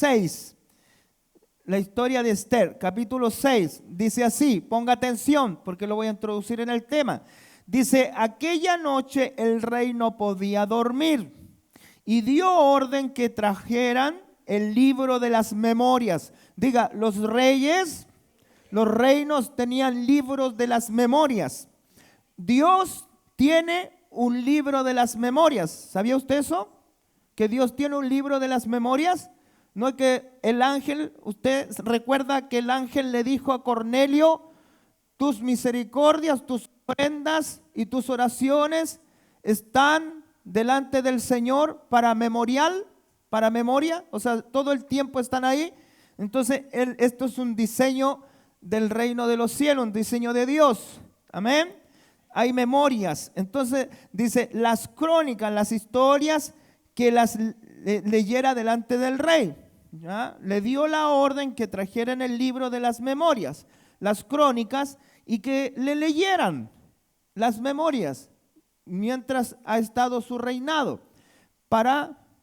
6, la historia de Esther, capítulo 6, dice así, ponga atención porque lo voy a introducir en el tema. Dice, aquella noche el rey no podía dormir y dio orden que trajeran el libro de las memorias. Diga, los reinos tenían libros de las memorias. Dios tiene un libro de las memorias. ¿Sabía usted eso? Que Dios tiene un libro de las memorias. No es que el ángel, usted recuerda que el ángel le dijo a Cornelio, tus misericordias, tus ofrendas y tus oraciones están delante del Señor para memorial, para memoria, o sea, todo el tiempo están ahí. Entonces, esto es un diseño del reino de los cielos, un diseño de Dios. Amén. Hay memorias. Entonces, dice, las crónicas, las historias que las leyera delante del rey. ¿Ya? Le dio la orden que trajeran el libro de las memorias, las crónicas, y que le leyeran las memorias mientras ha estado su reinado.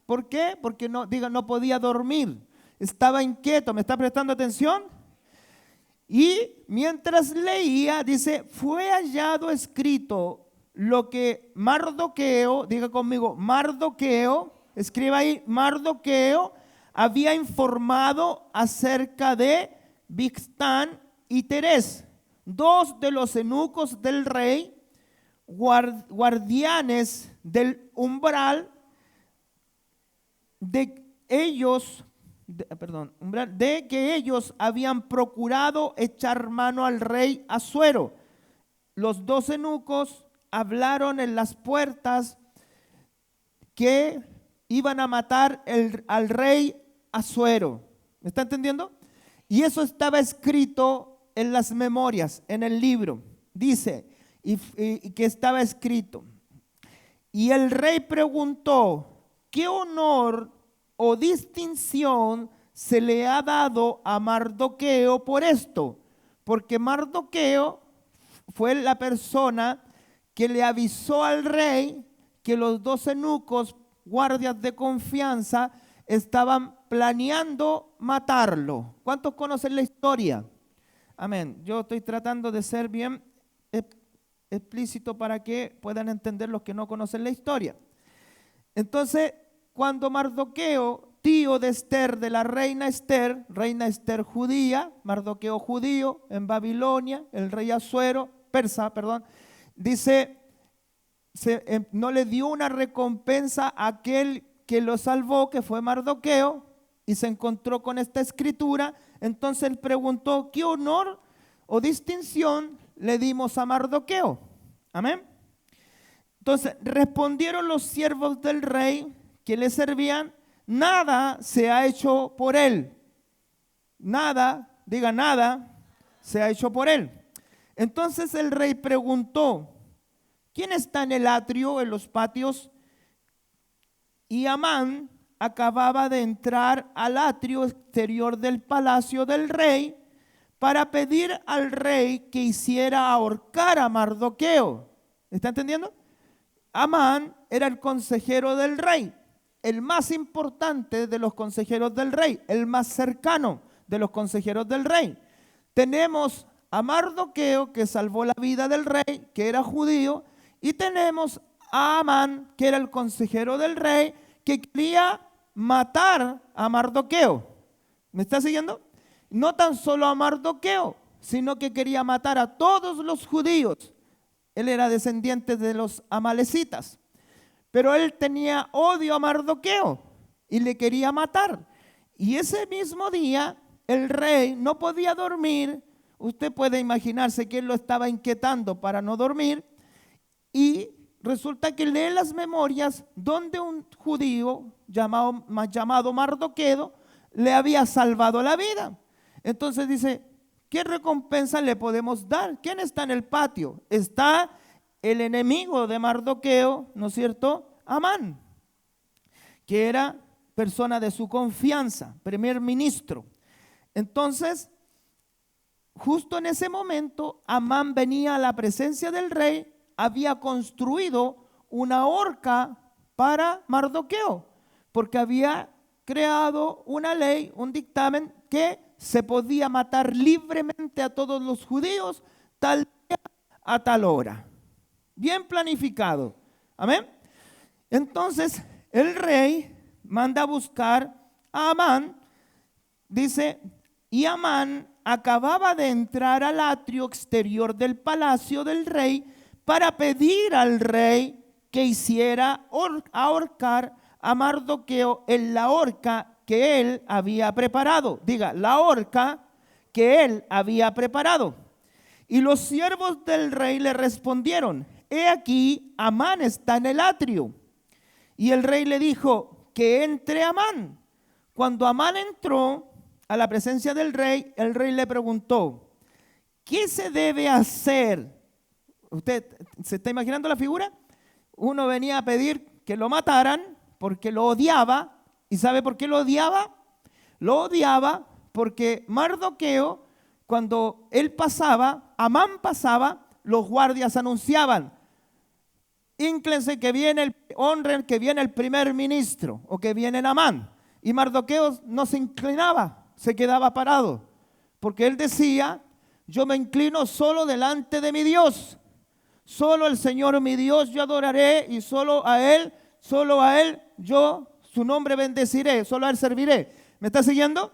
¿Por qué? Porque no podía dormir, estaba inquieto. ¿Me está prestando atención? Y mientras leía, dice, fue hallado escrito lo que Mardoqueo, diga conmigo, Mardoqueo, escriba ahí, Mardoqueo había informado acerca de Bigtán y Teres, dos de los eunucos del rey, guardianes del umbral de que ellos habían procurado echar mano al rey Asuero. Los dos eunucos hablaron en las puertas que iban a matar al rey Asuero. ¿Me está entendiendo? Y eso estaba escrito en las memorias, en el libro. Dice, y que estaba escrito. Y el rey preguntó, ¿qué honor o distinción se le ha dado a Mardoqueo por esto? Porque Mardoqueo fue la persona que le avisó al rey que los dos eunucos, guardias de confianza, estaban planeando matarlo. ¿Cuántos conocen la historia? Amén. Yo estoy tratando de ser bien explícito para que puedan entender los que no conocen la historia. Entonces, cuando Mardoqueo, tío de Esther, de la reina Esther judía, Mardoqueo judío en Babilonia, el rey Asuero, persa, dice, no le dio una recompensa a aquel que lo salvó, que fue Mardoqueo, y se encontró con esta escritura. Entonces él preguntó, ¿qué honor o distinción le dimos a Mardoqueo? Amén. Entonces respondieron los siervos del rey que le servían, nada se ha hecho por él. Nada, diga nada, se ha hecho por él. Entonces el rey preguntó, ¿quién está en el atrio, en los patios? Y Amán acababa de entrar al atrio exterior del palacio del rey para pedir al rey que hiciera ahorcar a Mardoqueo. ¿Está entendiendo? Amán era el consejero del rey, el más importante de los consejeros del rey, el más cercano de los consejeros del rey. Tenemos a Mardoqueo, que salvó la vida del rey, que era judío, y tenemos a Amán, que era el consejero del rey, que quería matar a Mardoqueo. ¿Me está siguiendo? No tan solo a Mardoqueo, sino que quería matar a todos los judíos. Él era descendiente de los amalecitas, pero él tenía odio a Mardoqueo y le quería matar. Y ese mismo día el rey no podía dormir. Usted puede imaginarse que él lo estaba inquietando para no dormir, y resulta que lee las memorias donde un judío llamado Mardoqueo le había salvado la vida. Entonces dice, ¿qué recompensa le podemos dar? ¿Quién está en el patio? Está el enemigo de Mardoqueo, ¿no es cierto? Amán, que era persona de su confianza, primer ministro. Entonces, justo en ese momento, Amán venía a la presencia del rey, había construido una horca para Mardoqueo, porque había creado una ley, un dictamen, que se podía matar libremente a todos los judíos tal día a tal hora. Bien planificado. Amén. Entonces el rey manda a buscar a Amán. Dice, y Amán acababa de entrar al atrio exterior del palacio del rey para pedir al rey que hiciera ahorcar a Mardoqueo en la horca que él había preparado. Diga, la horca que él había preparado. Y los siervos del rey le respondieron, he aquí, Amán está en el atrio. Y el rey le dijo, que entre Amán. Cuando Amán entró a la presencia del rey, el rey le preguntó, ¿qué se debe hacer? ¿Usted se está imaginando la figura? Uno venía a pedir que lo mataran porque lo odiaba. ¿Y sabe por qué lo odiaba? Lo odiaba porque Mardoqueo, cuando él pasaba, Amán pasaba, los guardias anunciaban, ínclense que viene honren que viene el primer ministro o que viene Amán. Y Mardoqueo no se inclinaba, se quedaba parado, porque él decía, yo me inclino solo delante de mi Dios, solo el Señor mi Dios yo adoraré y solo a Él yo su nombre bendeciré, solo a Él serviré. ¿Me está siguiendo?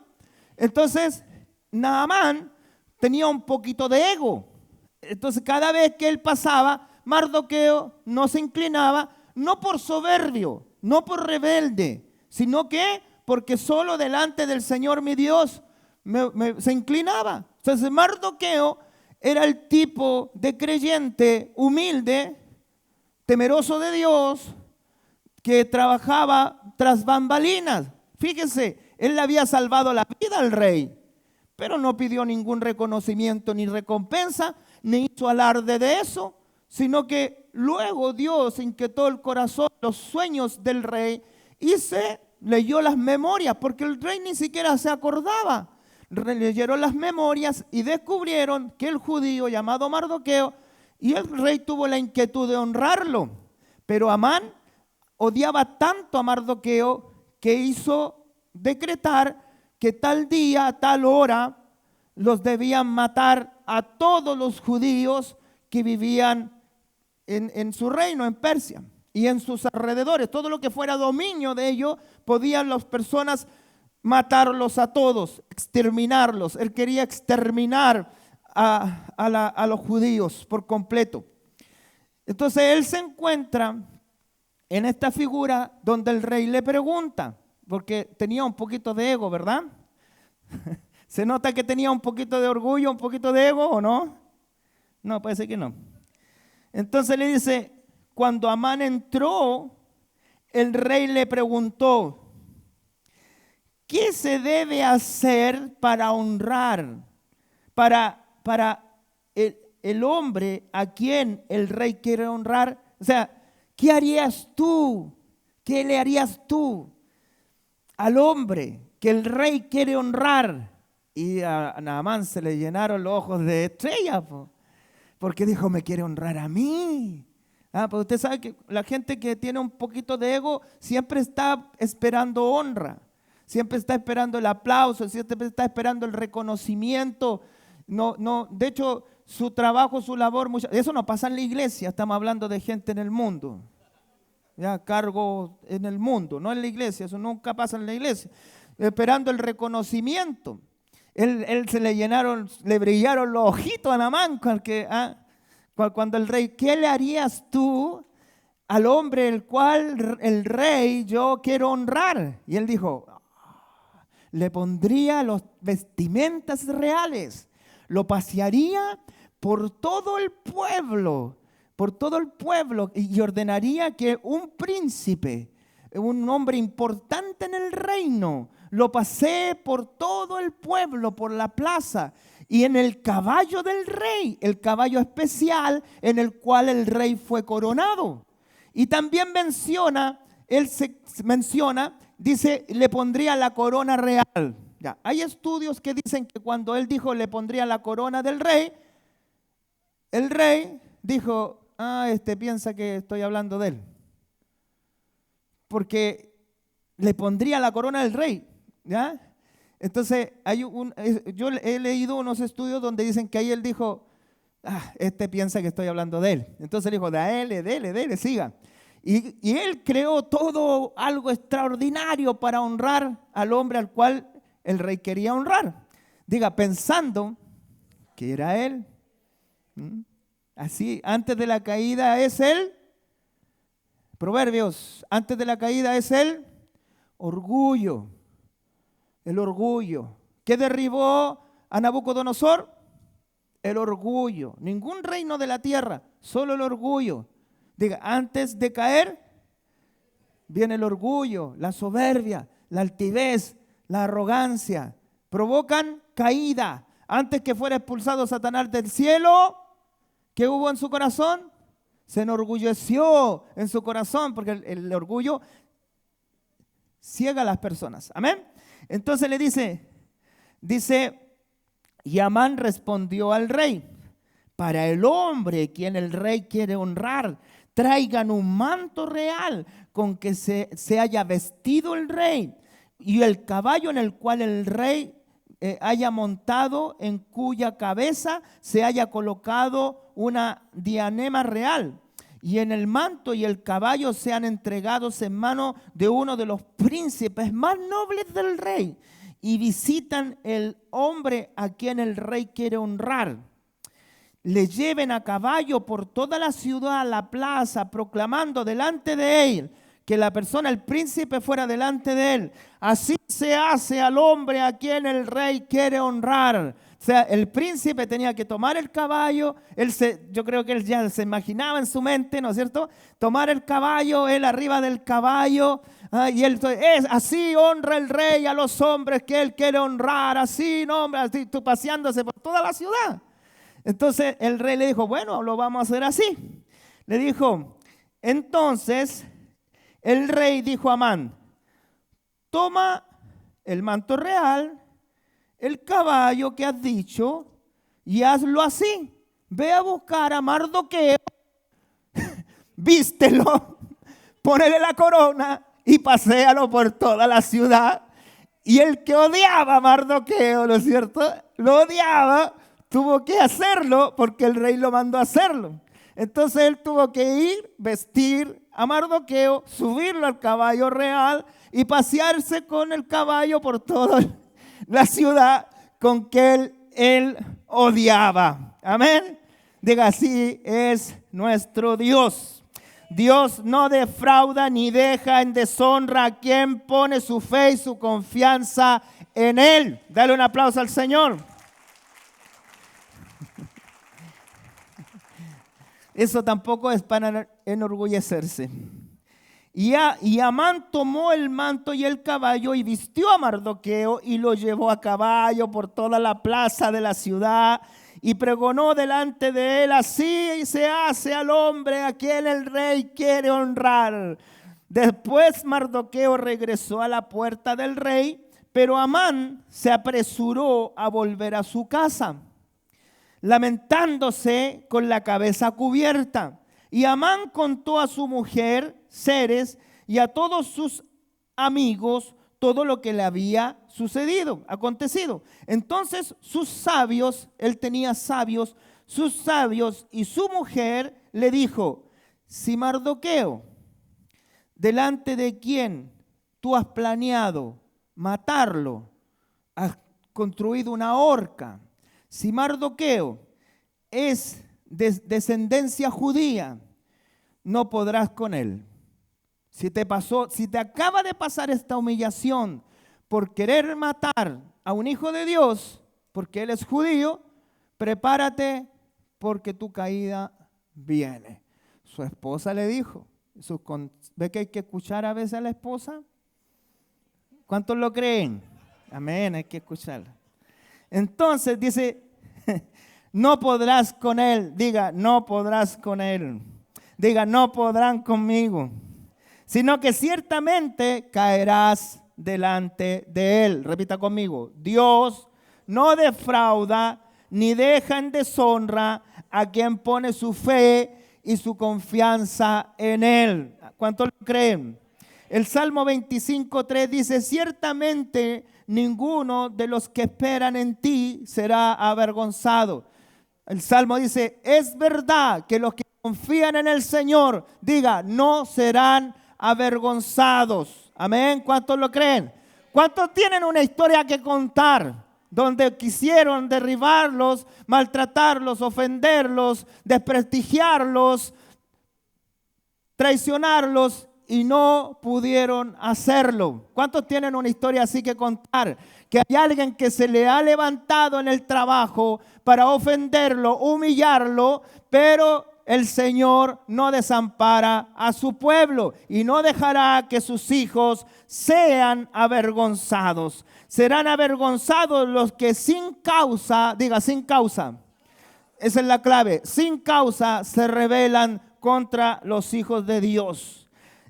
Entonces, Naamán tenía un poquito de ego. Entonces, cada vez que él pasaba, Mardoqueo no se inclinaba, no por soberbio, no por rebelde, sino que porque solo delante del Señor mi Dios se inclinaba. Entonces Mardoqueo era el tipo de creyente humilde, temeroso de Dios, que trabajaba tras bambalinas. Fíjese, él le había salvado la vida al rey, pero no pidió ningún reconocimiento ni recompensa, ni hizo alarde de eso, sino que luego Dios inquietó el corazón, los sueños del rey, y se leyó las memorias, porque el rey ni siquiera se acordaba. Leyeron las memorias y descubrieron que el judío llamado Mardoqueo, y el rey tuvo la inquietud de honrarlo. Pero Amán odiaba tanto a Mardoqueo que hizo decretar que tal día, a tal hora, los debían matar a todos los judíos que vivían en su reino, en Persia, y en sus alrededores. Todo lo que fuera dominio de ellos, podían las personas matarlos a todos, exterminarlos. Él quería exterminar a los judíos por completo. Entonces él se encuentra en esta figura donde el rey le pregunta, porque tenía un poquito de ego, ¿verdad? ¿Se nota que tenía un poquito de orgullo, un poquito de ego o no? No, parece que no. Entonces le dice, cuando Amán entró, el rey le preguntó, ¿qué se debe hacer para honrar, para el hombre a quien el rey quiere honrar? O sea, ¿qué harías tú? ¿Qué le harías tú al hombre que el rey quiere honrar? Y a Naamán se le llenaron los ojos de estrellas, porque dijo, me quiere honrar a mí. Pues usted sabe que la gente que tiene un poquito de ego siempre está esperando honra, siempre está esperando el aplauso, siempre está esperando el reconocimiento. De hecho, su trabajo, su labor, eso no pasa en la iglesia, estamos hablando de gente en el mundo. Cargo en el mundo, no en la iglesia, eso nunca pasa en la iglesia. Esperando el reconocimiento. Él se le brillaron los ojitos a Naamán cuando el rey, ¿qué le harías tú al hombre el cual el rey yo quiero honrar? Y él dijo, le pondría los vestimentas reales, lo pasearía por todo el pueblo, y ordenaría que un príncipe, un hombre importante en el reino, lo pasee por todo el pueblo, por la plaza, y en el caballo del rey, el caballo especial en el cual el rey fue coronado. Y también dice, le pondría la corona real. Ya, hay estudios que dicen que cuando él dijo le pondría la corona del rey, el rey dijo, piensa que estoy hablando de él. Porque le pondría la corona del rey, ¿ya? Entonces, yo he leído unos estudios donde dicen que ahí él dijo, este piensa que estoy hablando de él. Entonces le dijo, dele, siga. Y él creó todo algo extraordinario para honrar al hombre al cual el rey quería honrar. Diga, pensando que era él. Así, antes de la caída es él. Proverbios, antes de la caída es el orgullo. El orgullo. ¿Qué derribó a Nabucodonosor? El orgullo. Ningún reino de la tierra, solo el orgullo. Diga, antes de caer, viene el orgullo, la soberbia, la altivez, la arrogancia. Provocan caída. Antes que fuera expulsado Satanás del cielo, ¿qué hubo en su corazón? Se enorgulleció en su corazón, porque el orgullo ciega a las personas. Amén. Entonces le dice, y Amán respondió al rey, para el hombre quien el rey quiere honrar, traigan un manto real con que se haya vestido el rey, y el caballo en el cual el rey haya montado, en cuya cabeza se haya colocado una diadema real, y en el manto y el caballo sean entregados en mano de uno de los príncipes más nobles del rey, y visitan el hombre a quien el rey quiere honrar. Le lleven a caballo por toda la ciudad a la plaza, proclamando delante de él que la persona, el príncipe, fuera delante de él. Así se hace al hombre a quien el rey quiere honrar. O sea, el príncipe tenía que tomar el caballo. Yo creo que él ya se imaginaba en su mente, ¿no es cierto? Tomar el caballo, él arriba del caballo. Y él así honra el rey a los hombres que él quiere honrar. Así, no, hombre, así, tú paseándose por toda la ciudad. Entonces el rey le dijo, bueno, lo vamos a hacer así. Le dijo, entonces el rey dijo a Amán, toma el manto real, el caballo que has dicho, y hazlo así. Ve a buscar a Mardoqueo, vístelo, ponele la corona y paséalo por toda la ciudad. Y el que odiaba a Mardoqueo, ¿no es cierto? Lo odiaba, tuvo que hacerlo porque el rey lo mandó a hacerlo. Entonces él tuvo que ir, vestir a Mardoqueo, subirlo al caballo real y pasearse con el caballo por toda la ciudad con que él odiaba. Amén. Diga, así es nuestro Dios. Dios no defrauda ni deja en deshonra a quien pone su fe y su confianza en Él. Dale un aplauso al Señor. Eso tampoco es para enorgullecerse. Y Amán tomó el manto y el caballo y vistió a Mardoqueo y lo llevó a caballo por toda la plaza de la ciudad y pregonó delante de él, así se hace al hombre a quien el rey quiere honrar. Después Mardoqueo regresó a la puerta del rey, pero Amán se apresuró a volver a su casa, lamentándose con la cabeza cubierta. Y Amán contó a su mujer Zeres y a todos sus amigos todo lo que le había acontecido. Entonces sus sabios, él tenía sabios, sus sabios y su mujer le dijo, si Mardoqueo, delante de quien tú has planeado matarlo, has construido una horca, si Mardoqueo es de descendencia judía, no podrás con él. Si te acaba de pasar esta humillación por querer matar a un hijo de Dios, porque él es judío, prepárate porque tu caída viene. Su esposa le dijo, ¿ve que hay que escuchar a veces a la esposa? ¿Cuántos lo creen? Amén, hay que escucharla. Entonces dice, no podrás con él. Diga, no podrás con él. Diga, no podrán conmigo. Sino que ciertamente caerás delante de él. Repita conmigo. Dios no defrauda ni deja en deshonra a quien pone su fe y su confianza en él. ¿Cuántos lo creen? El Salmo 25:3 dice, ciertamente ninguno de los que esperan en ti será avergonzado. El Salmo dice, es verdad que los que confían en el Señor, diga, no serán avergonzados. Amén. ¿Cuántos lo creen? ¿Cuántos tienen una historia que contar donde quisieron derribarlos, maltratarlos, ofenderlos, desprestigiarlos, traicionarlos y no pudieron hacerlo? ¿Cuántos tienen una historia así que contar? Que hay alguien que se le ha levantado en el trabajo para ofenderlo, humillarlo, pero el Señor no desampara a su pueblo y no dejará que sus hijos sean avergonzados. Serán avergonzados los que sin causa, diga sin causa, esa es la clave, sin causa se rebelan contra los hijos de Dios.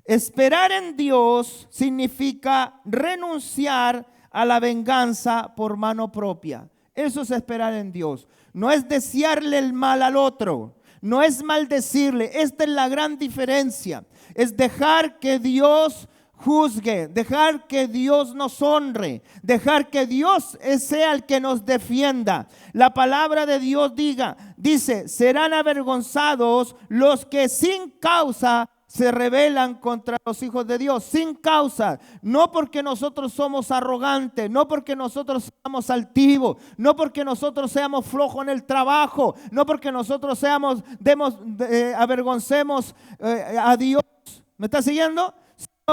Esperar en Dios significa renunciar a la venganza por mano propia. Eso es esperar en Dios. No es desearle el mal al otro, no es maldecirle. Esta es la gran diferencia. Es dejar que Dios juzgue, dejar que Dios nos honre, dejar que Dios sea el que nos defienda. La palabra de Dios dice, serán avergonzados los que sin causa se rebelan contra los hijos de Dios, sin causa, no porque nosotros somos arrogantes, no porque nosotros seamos altivos, no porque nosotros seamos flojos en el trabajo, no porque nosotros avergoncemos a Dios. ¿Me está siguiendo?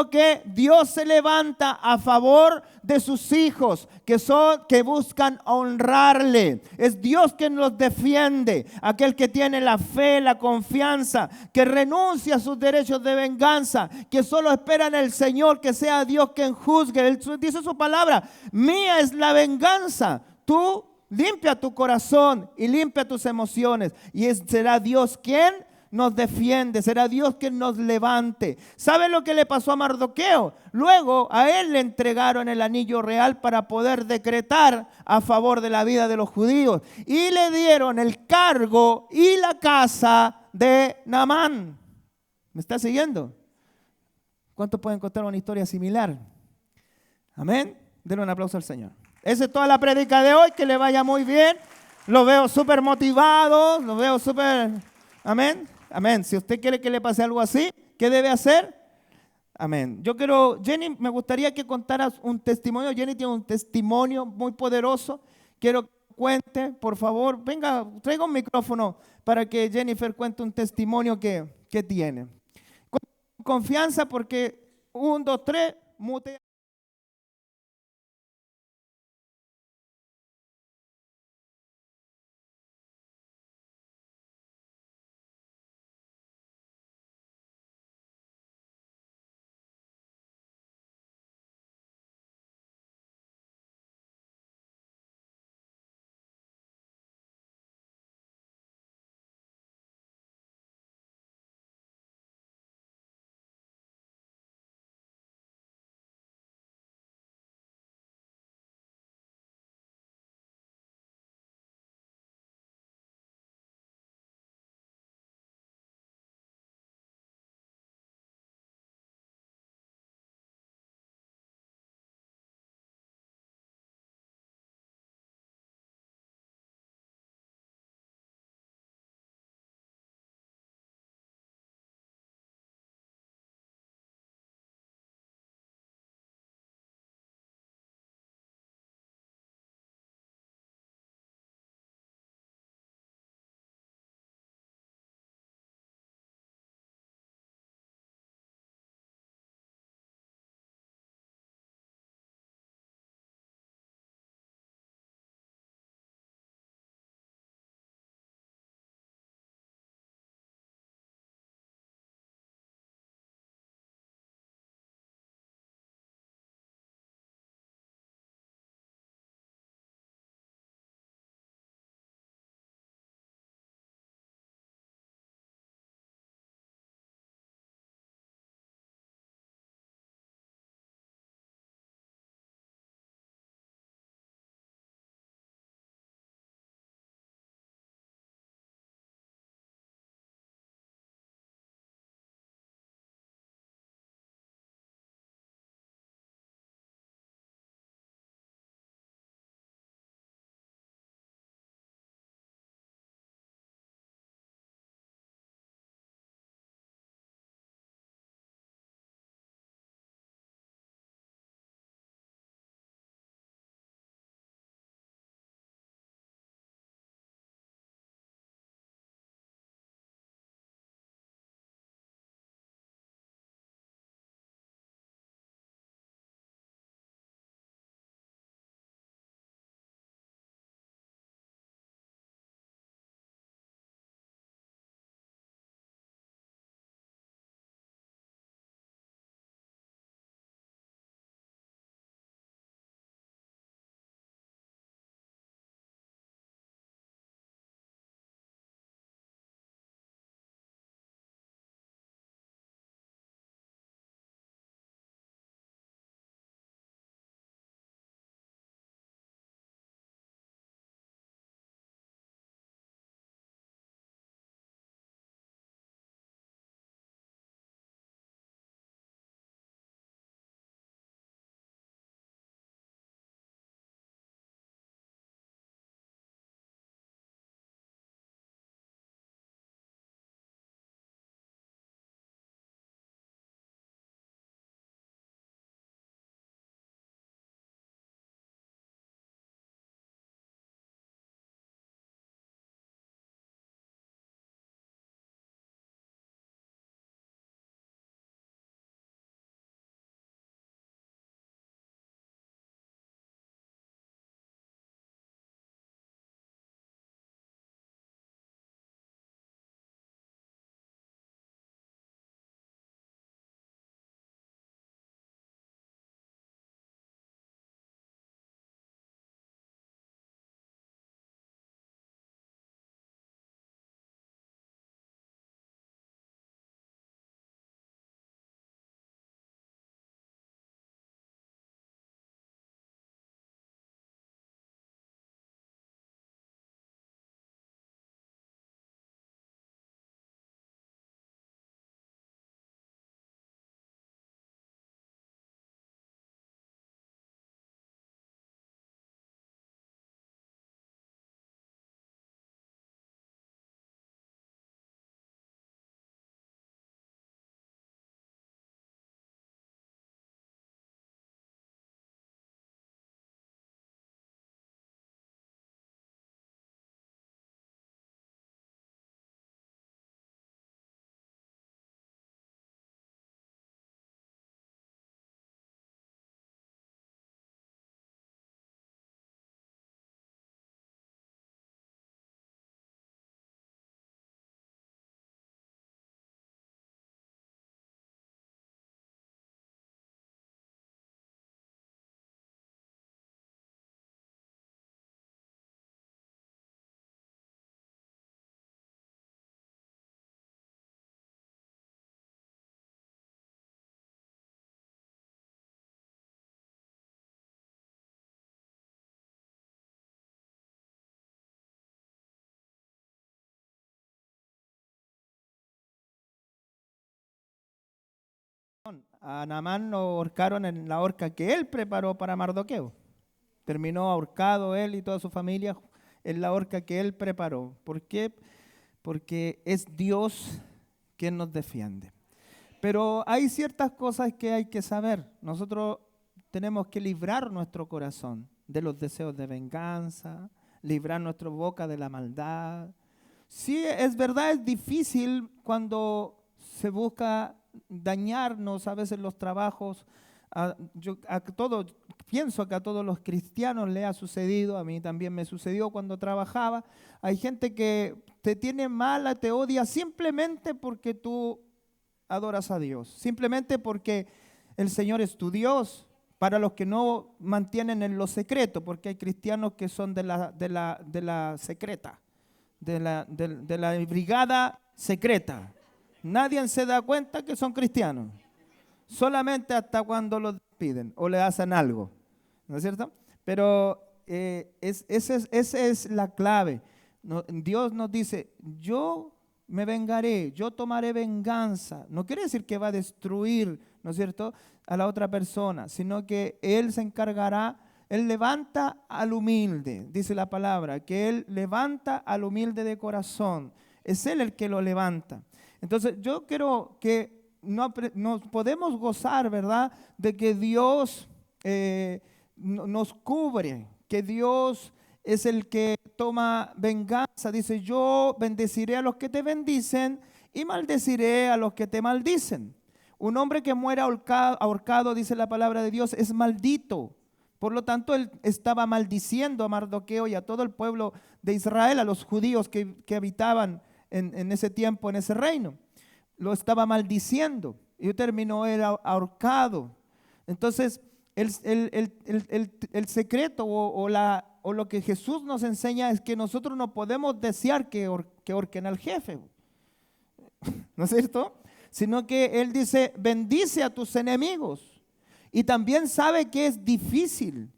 Que Dios se levanta a favor de sus hijos que buscan honrarle. Es Dios quien los defiende, aquel que tiene la fe, la confianza, que renuncia a sus derechos de venganza, que solo espera en el Señor, que sea Dios quien juzgue. Él dice su palabra, mía es la venganza. Tú limpia tu corazón y limpia tus emociones y será Dios quien nos defiende, será Dios quien nos levante. ¿Sabe lo que le pasó a Mardoqueo? Luego a él le entregaron el anillo real para poder decretar a favor de la vida de los judíos y le dieron el cargo y la casa de Naamán. ¿Me está siguiendo? ¿Cuántos pueden contar una historia similar? Amén. Denle un aplauso al Señor. Esa es toda la prédica de hoy, que le vaya muy bien. Lo veo súper motivado, lo veo súper... Amén. Amén. Si usted quiere que le pase algo así, ¿qué debe hacer? Amén. Jenny, me gustaría que contaras un testimonio. Jenny tiene un testimonio muy poderoso. Quiero que cuente, por favor. Venga, traiga un micrófono para que Jennifer cuente un testimonio que tiene. Con confianza, porque 1, 2, 3, mute. A Naamán lo ahorcaron en la horca que él preparó para Mardoqueo. Terminó ahorcado él y toda su familia en la horca que él preparó. ¿Por qué? Porque es Dios quien nos defiende. Pero hay ciertas cosas que hay que saber. Nosotros tenemos que librar nuestro corazón de los deseos de venganza, librar nuestra boca de la maldad. Sí, es verdad, es difícil cuando se busca dañarnos a veces los trabajos. Pienso que a todos los cristianos le ha sucedido, a mí también me sucedió cuando trabajaba. Hay gente que te tiene mala, te odia simplemente porque tú adoras a Dios, simplemente porque el Señor es tu Dios. Para los que no mantienen en lo secreto, porque hay cristianos que son de la secreta, de la brigada secreta. Nadie se da cuenta que son cristianos, solamente hasta cuando los despiden o le hacen algo, ¿no es cierto? Pero esa es la clave. Dios nos dice, yo me vengaré, yo tomaré venganza. No quiere decir que va a destruir, ¿no es cierto?, a la otra persona, sino que Él se encargará. Él levanta al humilde, dice la palabra, que Él levanta al humilde de corazón. Es Él el que lo levanta. Entonces yo quiero que nos podemos gozar, ¿verdad?, de que Dios nos cubre, que Dios es el que toma venganza. Dice, yo bendeciré a los que te bendicen y maldeciré a los que te maldicen. Un hombre que muera ahorcado, dice la palabra de Dios, es maldito. Por lo tanto, él estaba maldiciendo a Mardoqueo y a todo el pueblo de Israel, a los judíos que habitaban en ese tiempo, en ese reino. Lo estaba maldiciendo y terminó él ahorcado. Entonces, el secreto o lo que Jesús nos enseña es que nosotros no podemos desear que ahorquen al jefe, ¿no es cierto? Sino que Él dice, bendice a tus enemigos. Y también sabe que es difícil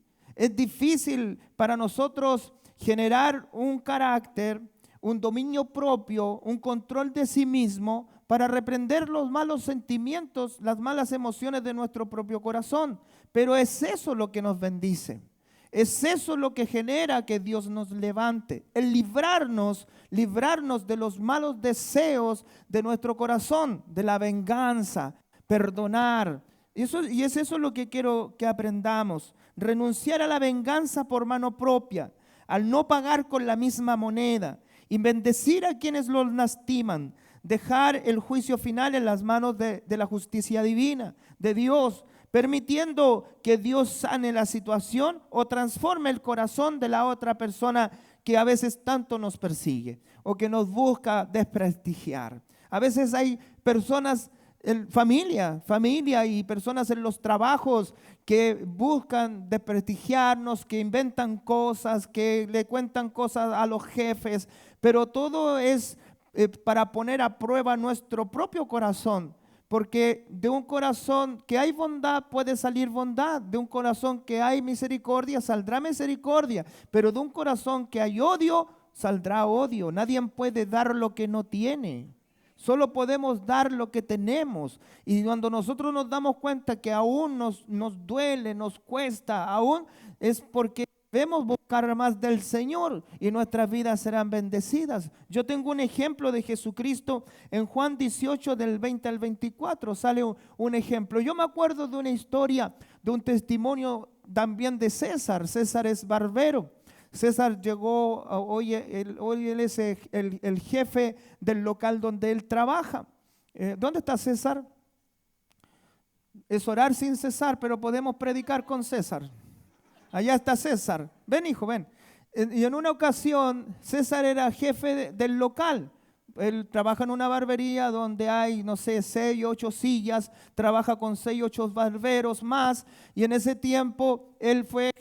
para nosotros generar un carácter, un dominio propio, un control de sí mismo para reprender los malos sentimientos, las malas emociones de nuestro propio corazón. Pero es eso lo que nos bendice. Es eso lo que genera que Dios nos levante. El librarnos de los malos deseos de nuestro corazón, de la venganza, perdonar. Y es eso lo que quiero que aprendamos. Renunciar a la venganza por mano propia, al no pagar con la misma moneda y bendecir a quienes los lastiman. Dejar el juicio final en las manos de la justicia divina, de Dios, permitiendo que Dios sane la situación o transforme el corazón de la otra persona que a veces tanto nos persigue o que nos busca desprestigiar. A veces hay personas, familia y personas en los trabajos que buscan desprestigiarnos, que inventan cosas, que le cuentan cosas a los jefes, pero todo es para poner a prueba nuestro propio corazón. Porque de un corazón que hay bondad puede salir bondad, de un corazón que hay misericordia saldrá misericordia, pero de un corazón que hay odio saldrá odio. Nadie puede dar lo que no tiene, solo podemos dar lo que tenemos. Y cuando nosotros nos damos cuenta que aún nos duele, nos cuesta, aún es porque debemos buscar más del Señor y nuestras vidas serán bendecidas. Yo tengo un ejemplo de Jesucristo en Juan 18 del 20 al 24, sale un ejemplo. Yo me acuerdo de una historia, de un testimonio también de César. César es barbero. César llegó, hoy él es el jefe del local donde él trabaja. ¿Dónde está César? Es orar sin cesar, pero podemos predicar con César. Allá está César. Ven, hijo, ven. Y en una ocasión, César era jefe del local. Él trabaja en una barbería donde hay, no sé, 6 o 8 sillas. Trabaja con 6 o 8 barberos más. Y en ese tiempo, él fue,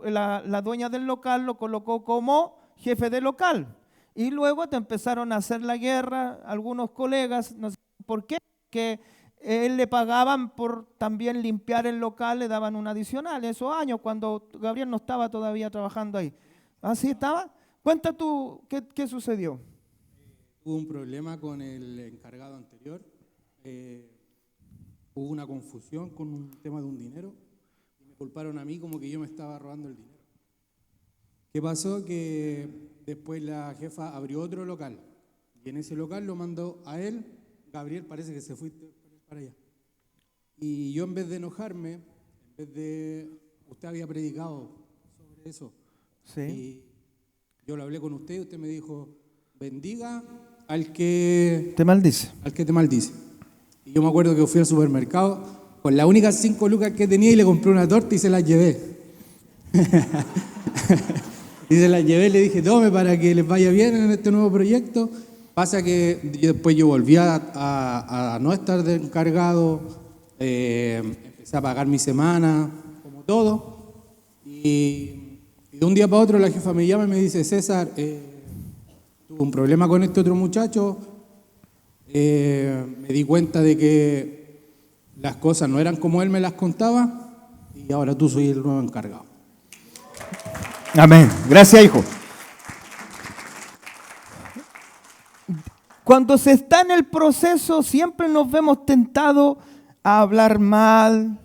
la dueña del local lo colocó como jefe del local. Y luego te empezaron a hacer la guerra algunos colegas. No sé por qué. Que él le pagaban por también limpiar el local, le daban un adicional. Esos años cuando Gabriel no estaba todavía trabajando ahí. ¿Así estaba? Cuenta tú, ¿qué sucedió? Hubo un problema con el encargado anterior. hubo una confusión con un tema de un dinero y me culparon a mí como que yo me estaba robando el dinero. ¿Qué pasó? Que después la jefa abrió otro local y en ese local lo mandó a él. Gabriel, parece que se fue para allá. Y yo, en vez de enojarme, en vez de... Usted había predicado sobre eso. Sí. Y yo lo hablé con usted y usted me dijo, bendiga al que Te maldice. te maldice. Y yo me acuerdo que fui al supermercado con las únicas 5 lucas que tenía y le compré una torta y se las llevé. Y se las llevé y le dije, tome para que les vaya bien en este nuevo proyecto. Pasa que después yo volví a no estar de encargado, empecé a pagar mi semana, como todo. Y de un día para otro la jefa me llama y me dice, César, tuve un problema con este otro muchacho, me di cuenta de que las cosas no eran como él me las contaba y ahora tú soy el nuevo encargado. Amén. Gracias, hijo. Cuando se está en el proceso, siempre nos vemos tentados a hablar mal,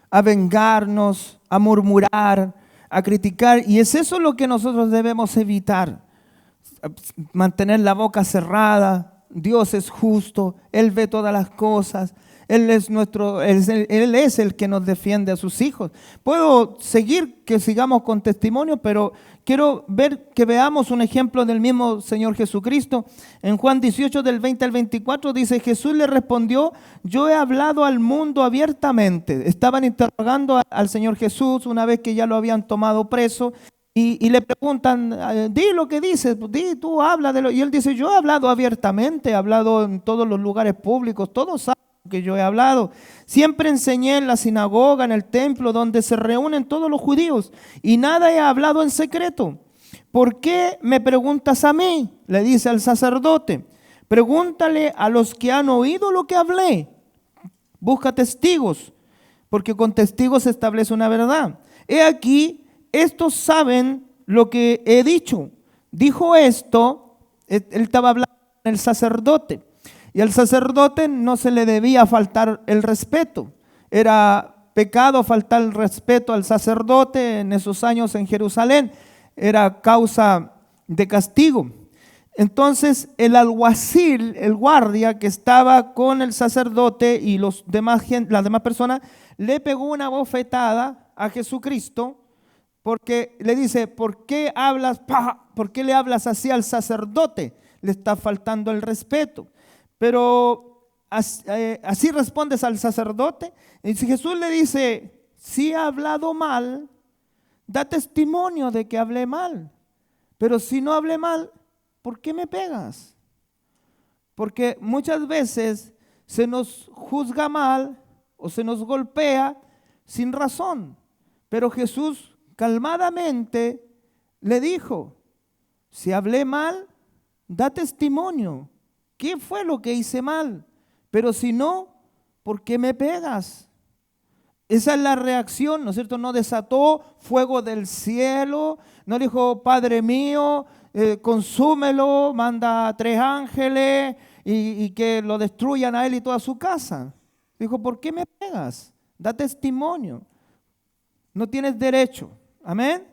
a vengarnos, a murmurar, a criticar. Y es eso lo que nosotros debemos evitar. Mantener la boca cerrada. Dios es justo, Él ve todas las cosas. Él es el que nos defiende a sus hijos. Puedo seguir, que sigamos con testimonio, pero quiero ver que veamos un ejemplo del mismo Señor Jesucristo. En Juan 18, del 20 al 24, dice, Jesús le respondió, yo he hablado al mundo abiertamente. Estaban interrogando al Señor Jesús una vez que ya lo habían tomado preso. Y le preguntan, di lo que dices, di, tú habla de lo. Y él dice, yo he hablado abiertamente, he hablado en todos los lugares públicos, todos saben que yo he hablado. Siempre enseñé en la sinagoga, en el templo, donde se reúnen todos los judíos, y nada he hablado en secreto. ¿Por qué me preguntas a mí? Le dice al sacerdote. Pregúntale a los que han oído lo que hablé. Busca testigos, porque con testigos se establece una verdad. He aquí, estos saben lo que he dicho. Dijo esto, él estaba hablando con el sacerdote. Y al sacerdote no se le debía faltar el respeto. Era pecado faltar el respeto al sacerdote en esos años en Jerusalén. Era causa de castigo. Entonces el alguacil, el guardia que estaba con el sacerdote y las demás personas, le pegó una bofetada a Jesucristo porque le dice, ¿por qué le hablas así al sacerdote? Le está faltando el respeto. Pero así respondes al sacerdote. Y si Jesús le dice, si he hablado mal, da testimonio de que hablé mal. Pero si no hablé mal, ¿por qué me pegas? Porque muchas veces se nos juzga mal o se nos golpea sin razón. Pero Jesús calmadamente le dijo, si hablé mal, da testimonio. ¿Qué fue lo que hice mal? Pero si no, ¿por qué me pegas? Esa es la reacción, ¿no es cierto? No desató fuego del cielo, no dijo, Padre mío, consúmelo, manda 3 ángeles y que lo destruyan a él y toda su casa. Dijo, ¿por qué me pegas? Da testimonio. No tienes derecho. Amén.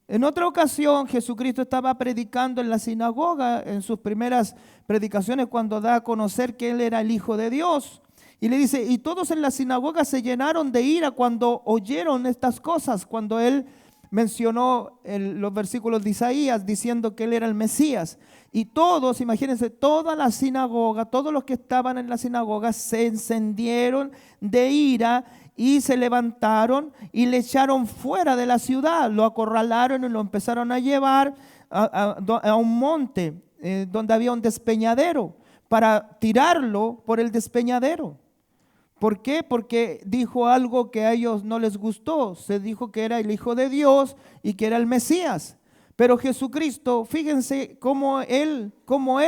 En otra ocasión, Jesucristo estaba predicando en la sinagoga, en sus primeras predicaciones, cuando da a conocer que Él era el Hijo de Dios. Y le dice, y todos en la sinagoga se llenaron de ira cuando oyeron estas cosas, cuando Él mencionó los versículos de Isaías diciendo que Él era el Mesías. Y todos, imagínense, toda la sinagoga, todos los que estaban en la sinagoga se encendieron de ira y se levantaron y le echaron fuera de la ciudad, lo acorralaron y lo empezaron a llevar a un monte donde había un despeñadero para tirarlo por el despeñadero. ¿Por qué? Porque dijo algo que a ellos no les gustó. Se dijo que era el Hijo de Dios y que era el Mesías. Pero Jesucristo, fíjense cómo él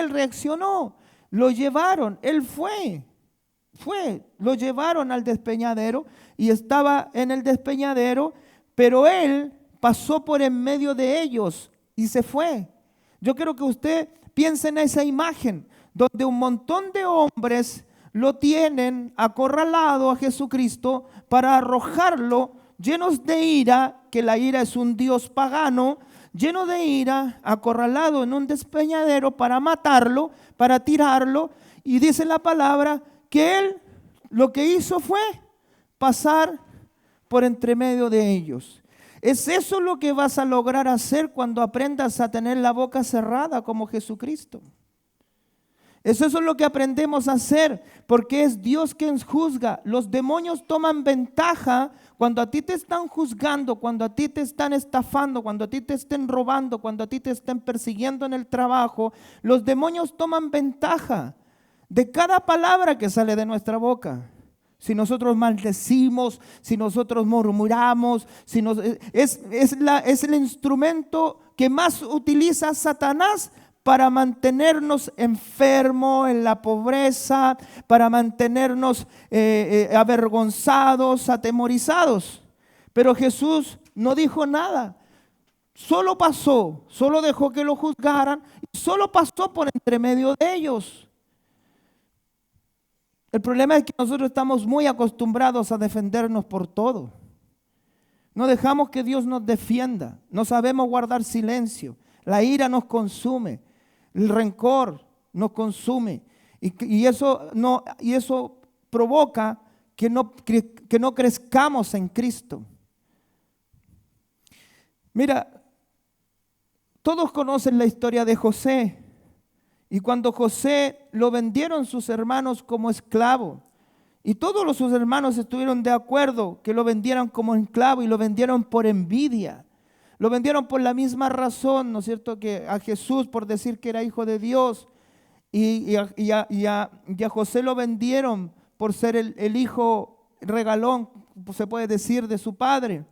reaccionó. Lo llevaron, él fue, lo llevaron al despeñadero y estaba en el despeñadero, pero él pasó por en medio de ellos y se fue. Yo quiero que usted piense en esa imagen donde un montón de hombres lo tienen acorralado a Jesucristo para arrojarlo llenos de ira, que la ira es un dios pagano, lleno de ira, acorralado en un despeñadero para matarlo, para tirarlo. Y dice la palabra que él lo que hizo fue pasar por entre medio de ellos. ¿Es eso lo que vas a lograr hacer cuando aprendas a tener la boca cerrada como Jesucristo? Es eso lo que aprendemos a hacer, porque es Dios quien juzga. Los demonios toman ventaja cuando a ti te están juzgando, cuando a ti te están estafando, cuando a ti te estén robando, cuando a ti te estén persiguiendo en el trabajo. Los demonios toman ventaja de cada palabra que sale de nuestra boca. Si nosotros maldecimos, si nosotros murmuramos, es el instrumento que más utiliza Satanás para mantenernos enfermos en la pobreza, para mantenernos avergonzados, atemorizados. Pero Jesús no dijo nada. Solo pasó, solo dejó que lo juzgaran, y solo pasó por entre medio de ellos. El problema es que nosotros estamos muy acostumbrados a defendernos por todo. No dejamos que Dios nos defienda. No sabemos guardar silencio. La ira nos consume. El rencor nos consume. Y eso provoca que no crezcamos en Cristo. Mira, todos conocen la historia de José. Y cuando José lo vendieron sus hermanos como esclavo, y todos sus hermanos estuvieron de acuerdo que lo vendieran como esclavo, y lo vendieron por envidia. Lo vendieron por la misma razón, ¿no es cierto?, que a Jesús, por decir que era hijo de Dios. Y a José lo vendieron por ser el hijo regalón, se puede decir, de su padre.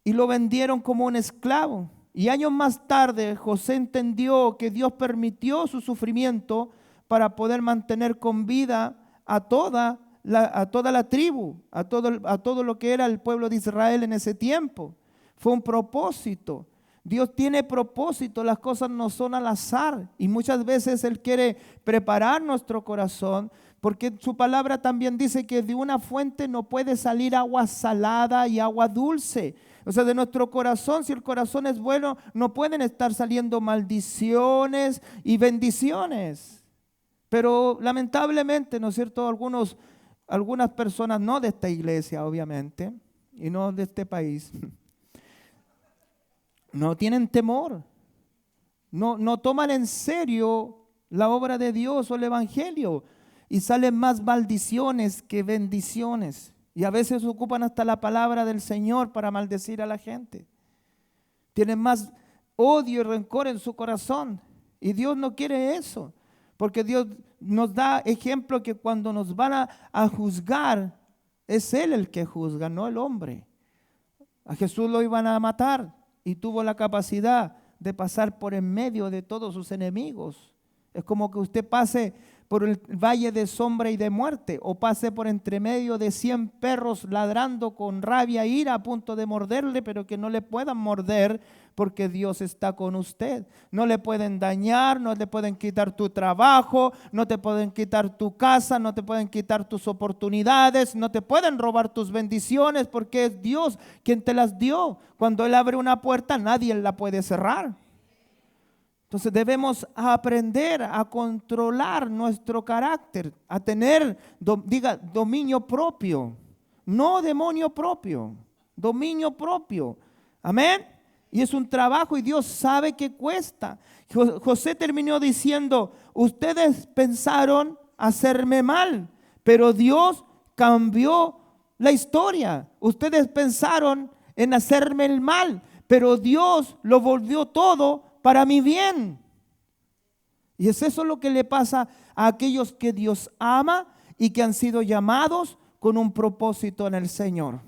Y lo vendieron como un esclavo. Y años más tarde José entendió que Dios permitió su sufrimiento para poder mantener con vida a toda la tribu, a todo lo que era el pueblo de Israel en ese tiempo. Fue un propósito. Dios tiene propósito, las cosas no son al azar. Y muchas veces Él quiere preparar nuestro corazón, porque su palabra también dice que de una fuente no puede salir agua salada y agua dulce. O sea, de nuestro corazón, si el corazón es bueno, no pueden estar saliendo maldiciones y bendiciones. Pero lamentablemente, ¿no es cierto?, algunas personas, no de esta iglesia obviamente, y no de este país, no tienen temor, no toman en serio la obra de Dios o el evangelio, y salen más maldiciones que bendiciones. Y a veces ocupan hasta la palabra del Señor para maldecir a la gente. Tienen más odio y rencor en su corazón. Y Dios no quiere eso. Porque Dios nos da ejemplo que cuando nos van a juzgar, es Él el que juzga, no el hombre. A Jesús lo iban a matar y tuvo la capacidad de pasar por en medio de todos sus enemigos. Es como que usted pase por el valle de sombra y de muerte, o pase por entre medio de 100 perros ladrando con rabia e ira a punto de morderle, pero que no le puedan morder porque Dios está con usted. No le pueden dañar, no le pueden quitar tu trabajo, no te pueden quitar tu casa, no te pueden quitar tus oportunidades, no te pueden robar tus bendiciones, porque es Dios quien te las dio. Cuando Él abre una puerta, nadie la puede cerrar. Entonces debemos aprender a controlar nuestro carácter, a tener, dominio propio, no demonio propio, dominio propio. Amén. Y es un trabajo y Dios sabe que cuesta. José terminó diciendo, ustedes pensaron hacerme mal, pero Dios cambió la historia. Ustedes pensaron en hacerme el mal, pero Dios lo volvió todo para mi bien. Y es eso lo que le pasa a aquellos que Dios ama y que han sido llamados con un propósito en el Señor.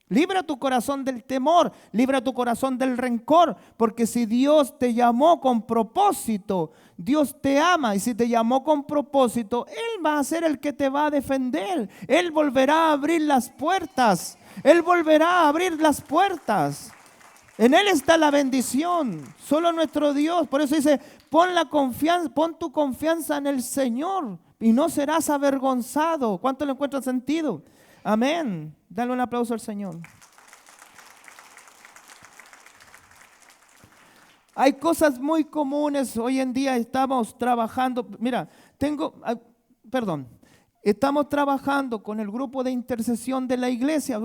Libra tu corazón del temor, libra tu corazón del rencor, porque si Dios te llamó con propósito, Dios te ama, y si te llamó con propósito, Él va a ser el que te va a defender. Él volverá a abrir las puertas. Él volverá a abrir las puertas. En Él está la bendición, solo nuestro Dios. Por eso dice, pon tu confianza en el Señor. y no serás avergonzado. ¿Cuánto le encuentra sentido? Amén. Dale un aplauso al Señor. Hay cosas muy comunes. Hoy en día estamos trabajando. Mira, estamos trabajando con el grupo de intercesión de la iglesia.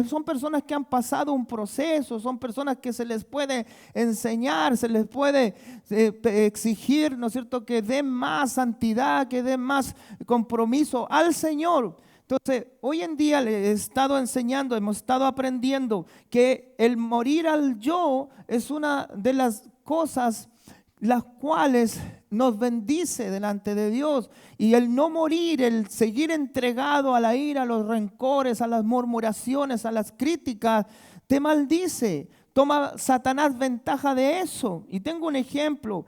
Son personas que han pasado un proceso, son personas que se les puede enseñar, se les puede exigir, ¿no es cierto?, que den más santidad, que den más compromiso al Señor. Entonces, hoy en día le he estado enseñando, hemos estado aprendiendo que el morir al yo es una de las cosas las cuales nos bendice delante de Dios, y el no morir, el seguir entregado a la ira, a los rencores, a las murmuraciones, a las críticas, te maldice. Toma Satanás ventaja de eso. Y tengo un ejemplo: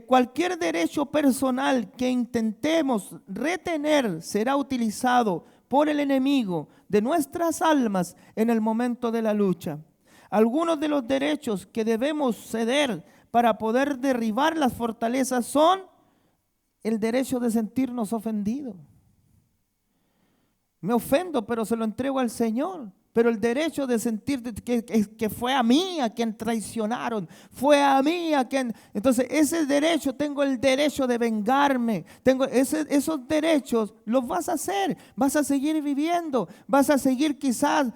cualquier derecho personal que intentemos retener será utilizado por el enemigo de nuestras almas en el momento de la lucha. Algunos de los derechos que debemos ceder para poder derribar las fortalezas son el derecho de sentirnos ofendidos. Me ofendo, pero se lo entrego al Señor. Pero el derecho de sentir que fue a mí a quien traicionaron, fue a mí a quien... Entonces ese derecho, tengo el derecho de vengarme, esos derechos los vas a hacer, vas a seguir viviendo, vas a seguir quizás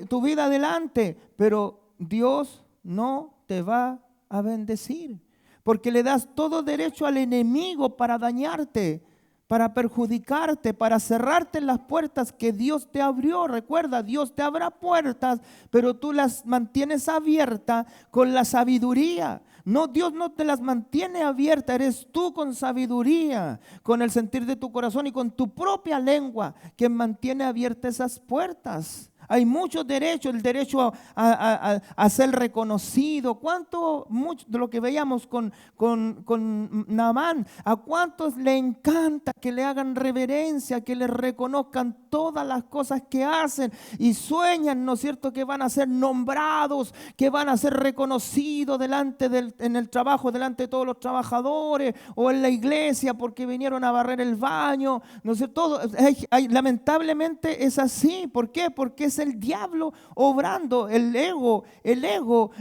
tu vida adelante, pero Dios no te va a bendecir, porque le das todo derecho al enemigo para dañarte, para perjudicarte, para cerrarte las puertas que Dios te abrió. Recuerda, Dios te abra puertas, pero tú las mantienes abiertas con la sabiduría. No, Dios no te las mantiene abiertas, eres tú con sabiduría, con el sentir de tu corazón y con tu propia lengua que mantiene abiertas esas puertas. Hay muchos derechos, el derecho a ser reconocido. Mucho de lo que veíamos con Naamán, a cuántos le encanta que le hagan reverencia, que le reconozcan todas las cosas que hacen y sueñan, ¿no es cierto?, que van a ser nombrados, que van a ser reconocidos en el trabajo, delante de todos los trabajadores o en la iglesia porque vinieron a barrer el baño, ¿no es cierto? Lamentablemente es así. ¿Por qué? Porque es el diablo obrando, el ego,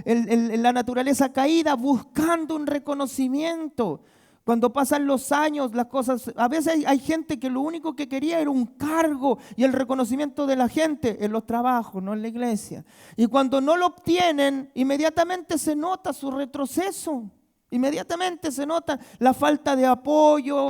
la naturaleza caída, buscando un reconocimiento. Cuando pasan los años, las cosas, a veces hay gente que lo único que quería era un cargo y el reconocimiento de la gente en los trabajos, no en la iglesia. Y cuando no lo obtienen, inmediatamente se nota su retroceso. Inmediatamente se nota la falta de apoyo,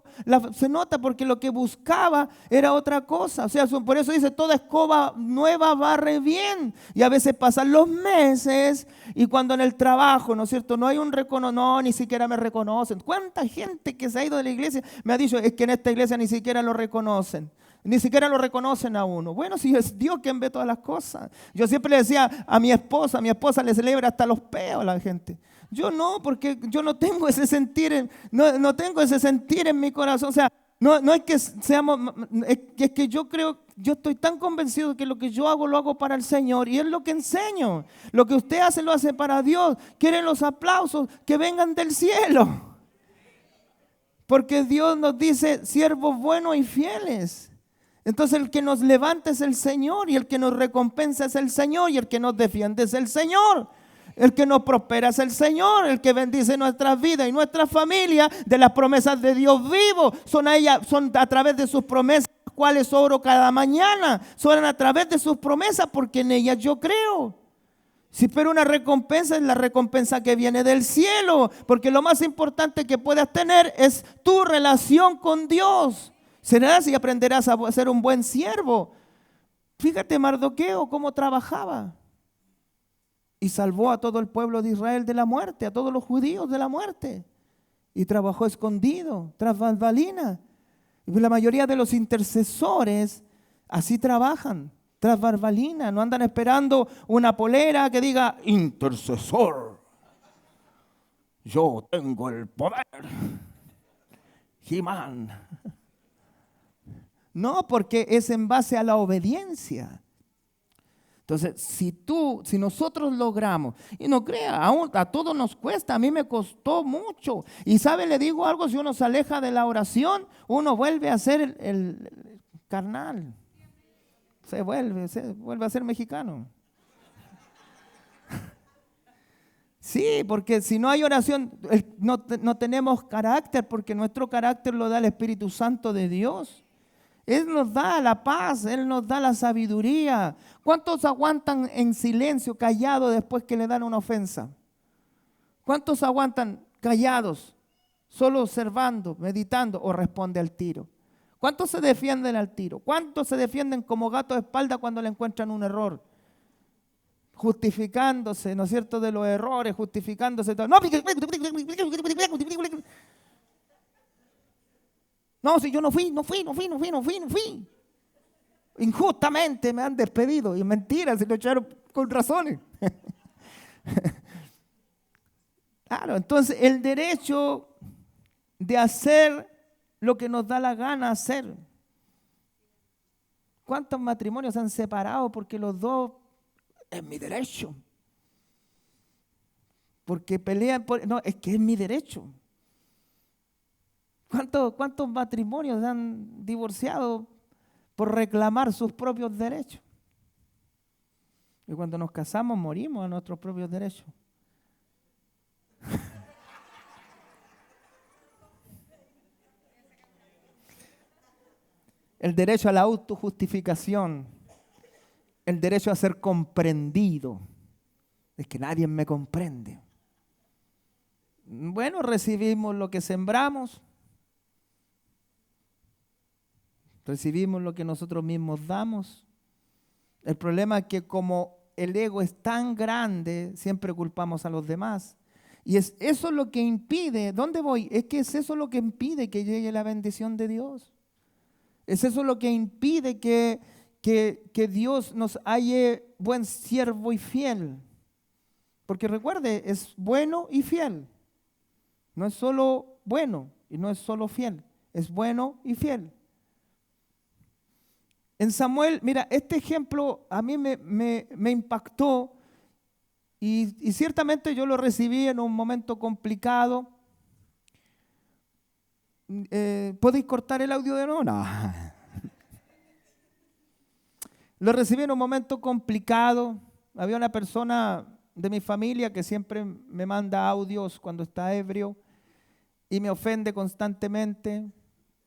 se nota porque lo que buscaba era otra cosa. O sea, por eso dice, toda escoba nueva barre bien. Y a veces pasan los meses y cuando en el trabajo, ¿no es cierto?, no hay un reconocimiento, no, ni siquiera me reconocen. ¿Cuánta gente que se ha ido de la iglesia me ha dicho, es que en esta iglesia ni siquiera lo reconocen? Ni siquiera lo reconocen a uno. Bueno, si es Dios quien ve todas las cosas. Yo siempre le decía a mi esposa le celebra hasta los peos a la gente. Yo no, porque yo no tengo ese sentir, no tengo ese sentir en mi corazón. O sea, no es que seamos, es que yo creo, yo estoy tan convencido que lo que yo hago lo hago para el Señor y es lo que enseño. Lo que usted hace lo hace para Dios. Quieren los aplausos que vengan del cielo. Porque Dios nos dice, siervos buenos y fieles. Entonces el que nos levanta es el Señor y el que nos recompensa es el Señor y el que nos defiende es el Señor. El que nos prospera es el Señor, el que bendice nuestras vidas y nuestras familias de las promesas de Dios vivo. Son a través de sus promesas, las cuales oro cada mañana. Son a través de sus promesas porque en ellas yo creo. Si espero una recompensa, es la recompensa que viene del cielo, porque lo más importante que puedas tener es tu relación con Dios. Serás y aprenderás a ser un buen siervo. Fíjate Mardoqueo cómo trabajaba. Y salvó a todo el pueblo de Israel de la muerte, a todos los judíos de la muerte. Y trabajó escondido, tras bambalinas. La mayoría de los intercesores así trabajan, tras bambalinas. No andan esperando una polera que diga, intercesor, yo tengo el poder. He-Man. No, porque es en base a la obediencia. Entonces, si nosotros logramos, y no crea, a todos nos cuesta, a mí me costó mucho. Y sabe, le digo algo, si uno se aleja de la oración, uno vuelve a ser el carnal. Se vuelve a ser mexicano. Sí, porque si no hay oración, no tenemos carácter, porque nuestro carácter lo da el Espíritu Santo de Dios. Él nos da la paz, Él nos da la sabiduría. ¿Cuántos aguantan en silencio, callados, después que le dan una ofensa? ¿Cuántos aguantan callados, solo observando, meditando o responde al tiro? ¿Cuántos se defienden al tiro? ¿Cuántos se defienden como gato de espalda cuando le encuentran un error? Justificándose, ¿no es cierto?, de los errores, justificándose. No, si yo no fui. Injustamente me han despedido. Y mentira, se lo echaron con razones. Claro, entonces el derecho de hacer lo que nos da la gana hacer. ¿Cuántos matrimonios se han separado porque los dos es mi derecho? Porque pelean por... No, es que es mi derecho. ¿Cuántos matrimonios han divorciado por reclamar sus propios derechos? Y cuando nos casamos morimos a nuestros propios derechos. El derecho a la autojustificación, el derecho a ser comprendido. Es que nadie me comprende. Bueno, recibimos lo que sembramos. Recibimos lo que nosotros mismos damos. El problema es que como el ego es tan grande, siempre culpamos a los demás. Y es eso lo que impide, ¿dónde voy? Es que es eso lo que impide que llegue la bendición de Dios. Es eso lo que impide que Dios nos halle buen siervo y fiel. Porque recuerde, es bueno y fiel. No es solo bueno y no es solo fiel. Es bueno y fiel. En Samuel, mira, este ejemplo a mí me impactó y ciertamente yo lo recibí en un momento complicado. ¿Podéis cortar el audio de nuevo? No. Lo recibí en un momento complicado. Había una persona de mi familia que siempre me manda audios cuando está ebrio y me ofende constantemente.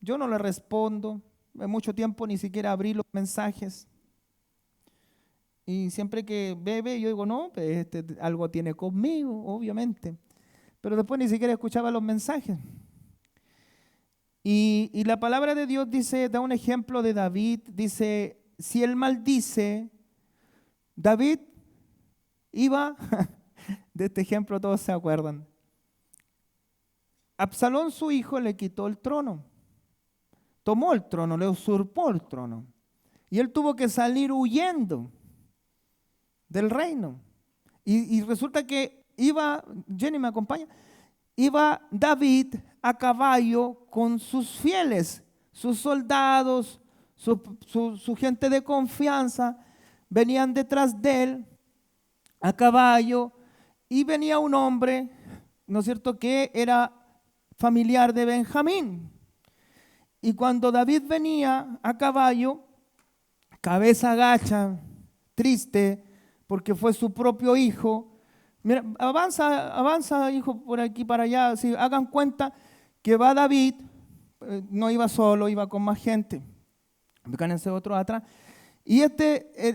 Yo no le respondo. En mucho tiempo ni siquiera abrí los mensajes. Y siempre que bebe, yo digo, no, pues algo tiene conmigo, obviamente. Pero después ni siquiera escuchaba los mensajes. Y la palabra de Dios dice, da un ejemplo de David, dice, si él maldice, David iba, de este ejemplo todos se acuerdan, Absalón su hijo le quitó el trono, tomó el trono, le usurpó el trono, y él tuvo que salir huyendo del reino. Y resulta que iba, Jenny me acompaña, iba David a caballo con sus fieles, sus soldados, su gente de confianza, venían detrás de él a caballo y venía un hombre, ¿no es cierto?, que era familiar de Benjamín. Y cuando David venía a caballo, cabeza agacha, triste, porque fue su propio hijo. Mira, avanza, hijo, por aquí para allá. Si hagan cuenta que va David, no iba solo, iba con más gente. Cállense otros atrás. Y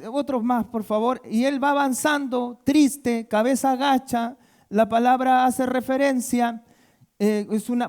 otros más, por favor. Y él va avanzando, triste, cabeza agacha. La palabra hace referencia,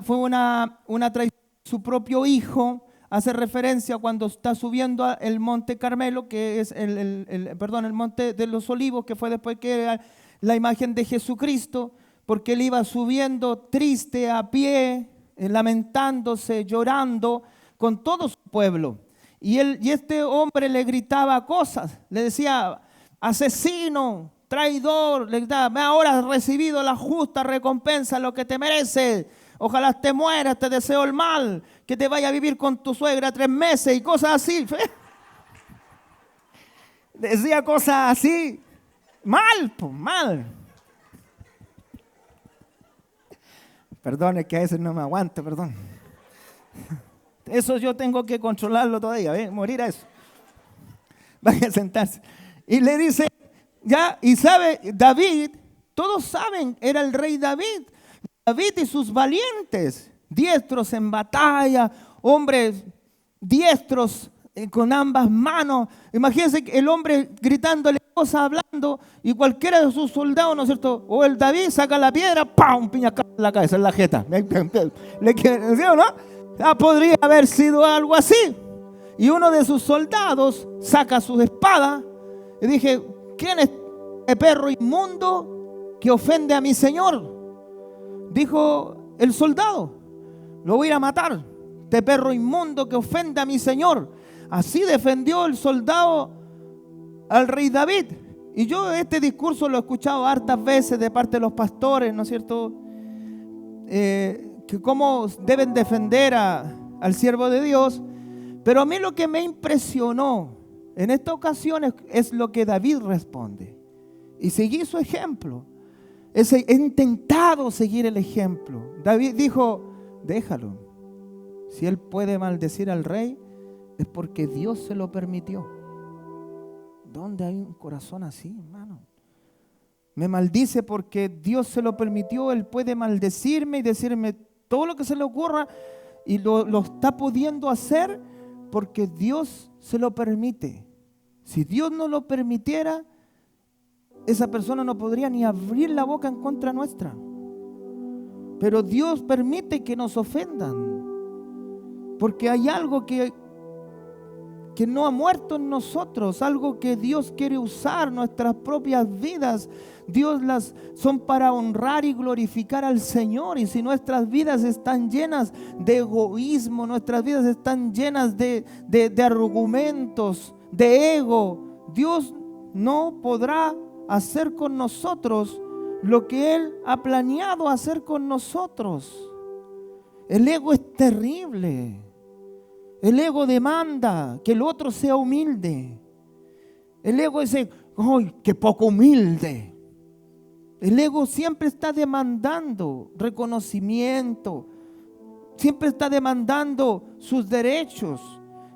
fue una traición de su propio hijo. Hace referencia cuando está subiendo el monte Carmelo, que es el monte de los olivos, que fue después que era la imagen de Jesucristo, porque él iba subiendo triste, a pie, lamentándose, llorando, con todo su pueblo. Y este hombre le gritaba cosas, le decía, asesino, traidor, le gritaba, ahora has recibido la justa recompensa, lo que te mereces. Ojalá te mueras, te deseo el mal, que te vaya a vivir con tu suegra 3 meses y cosas así. Decía cosas así, mal, pues mal. Perdón, es que a veces no me aguanto, perdón. Eso yo tengo que controlarlo todavía, morir a eso. Vaya a sentarse. Y le dice, ya, y sabe, David, todos saben, era el rey David. David y sus valientes, diestros en batalla, hombres diestros con ambas manos. Imagínense el hombre gritándole cosas, hablando, y cualquiera de sus soldados, ¿no es cierto? O el David saca la piedra, ¡pam! Piñaca en la cabeza, en la jeta. ¿Sí o no? Podría haber sido algo así. Y uno de sus soldados saca su espada y dije, ¿quién es el perro inmundo que ofende a mi señor? Dijo el soldado, lo voy a ir a matar, este perro inmundo que ofende a mi señor. Así defendió el soldado al rey David. Y yo este discurso lo he escuchado hartas veces de parte de los pastores, ¿no es cierto? Que cómo deben defender al siervo de Dios. Pero a mí lo que me impresionó en esta ocasión es lo que David responde. Y seguí su ejemplo. He intentado seguir el ejemplo. David dijo, déjalo. Si él puede maldecir al rey, es porque Dios se lo permitió. ¿Dónde hay un corazón así, hermano? Me maldice porque Dios se lo permitió. Él puede maldecirme y decirme todo lo que se le ocurra, y lo está pudiendo hacer porque Dios se lo permite. Si Dios no lo permitiera, esa persona no podría ni abrir la boca en contra nuestra. Pero Dios permite que nos ofendan, porque hay algo que no ha muerto en nosotros, algo que Dios quiere usar. Nuestras propias vidas, Dios las son para honrar y glorificar al Señor. Y si nuestras vidas están llenas de egoísmo, nuestras vidas están llenas de argumentos, de ego, Dios no podrá hacer con nosotros lo que Él ha planeado hacer con nosotros. El ego es terrible. El ego demanda que el otro sea humilde. El ego dice, ¡ay, qué poco humilde! El ego siempre está demandando reconocimiento, siempre está demandando sus derechos.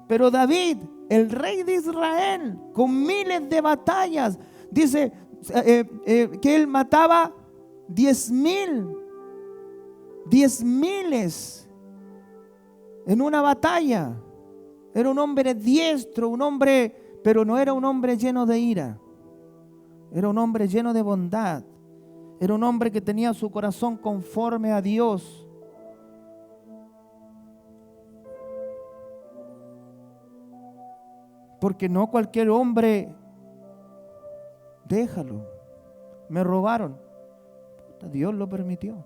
Pero David, el rey de Israel, con miles de batallas, dice que él mataba 10,000 en una batalla. Era un hombre diestro, un hombre, pero no era un hombre lleno de ira. Era un hombre lleno de bondad. Era un hombre que tenía su corazón conforme a Dios. Porque no cualquier hombre, déjalo. Me robaron. Dios lo permitió.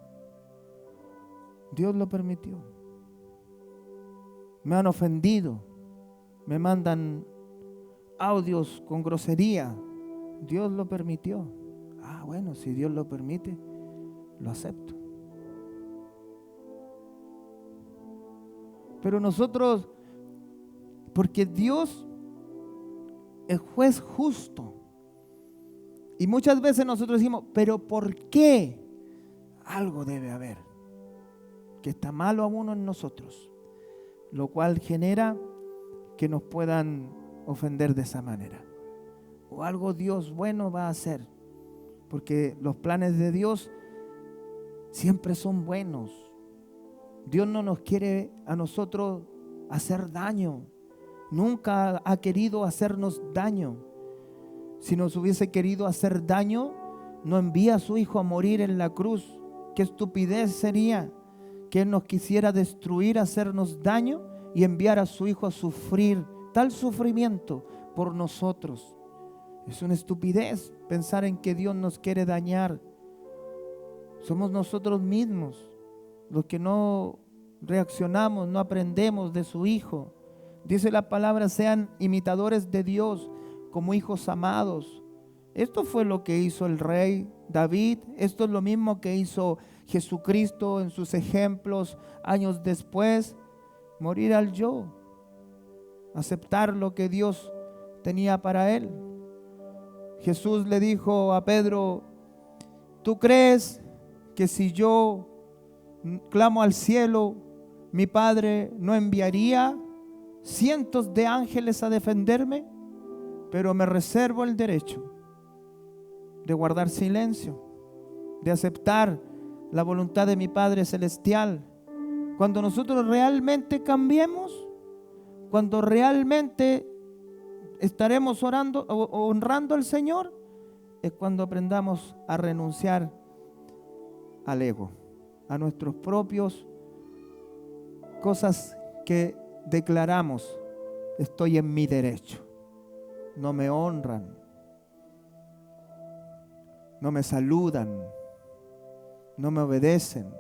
Dios lo permitió. Me han ofendido, me mandan audios con grosería. Dios lo permitió. Bueno, si Dios lo permite, lo acepto. Pero nosotros, porque Dios es juez justo, y muchas veces nosotros decimos, pero ¿por qué? Algo debe haber que está malo a uno en nosotros, lo cual genera que nos puedan ofender de esa manera. O algo Dios bueno va a hacer, porque los planes de Dios siempre son buenos. Dios no nos quiere a nosotros hacer daño. Nunca ha querido hacernos daño. Si nos hubiese querido hacer daño, no envía a su Hijo a morir en la cruz. Qué estupidez sería que Él nos quisiera destruir, hacernos daño y enviar a su Hijo a sufrir tal sufrimiento por nosotros. Es una estupidez pensar en que Dios nos quiere dañar. Somos nosotros mismos los que no reaccionamos, no aprendemos de su Hijo. Dice la palabra, sean imitadores de Dios como hijos amados. Esto fue lo que hizo el rey David. Esto es lo mismo que hizo Jesucristo en sus ejemplos años después. Morir al yo, aceptar lo que Dios tenía para él. Jesús le dijo a Pedro: ¿tú crees que si yo clamo al cielo, mi Padre no enviaría cientos de ángeles a defenderme? Pero me reservo el derecho de guardar silencio, de aceptar la voluntad de mi Padre Celestial. Cuando nosotros realmente cambiemos, cuando realmente estaremos orando o honrando al Señor, es cuando aprendamos a renunciar al ego, a nuestros propios cosas que declaramos: estoy en mi derecho, no me honran, no me saludan, no me obedecen,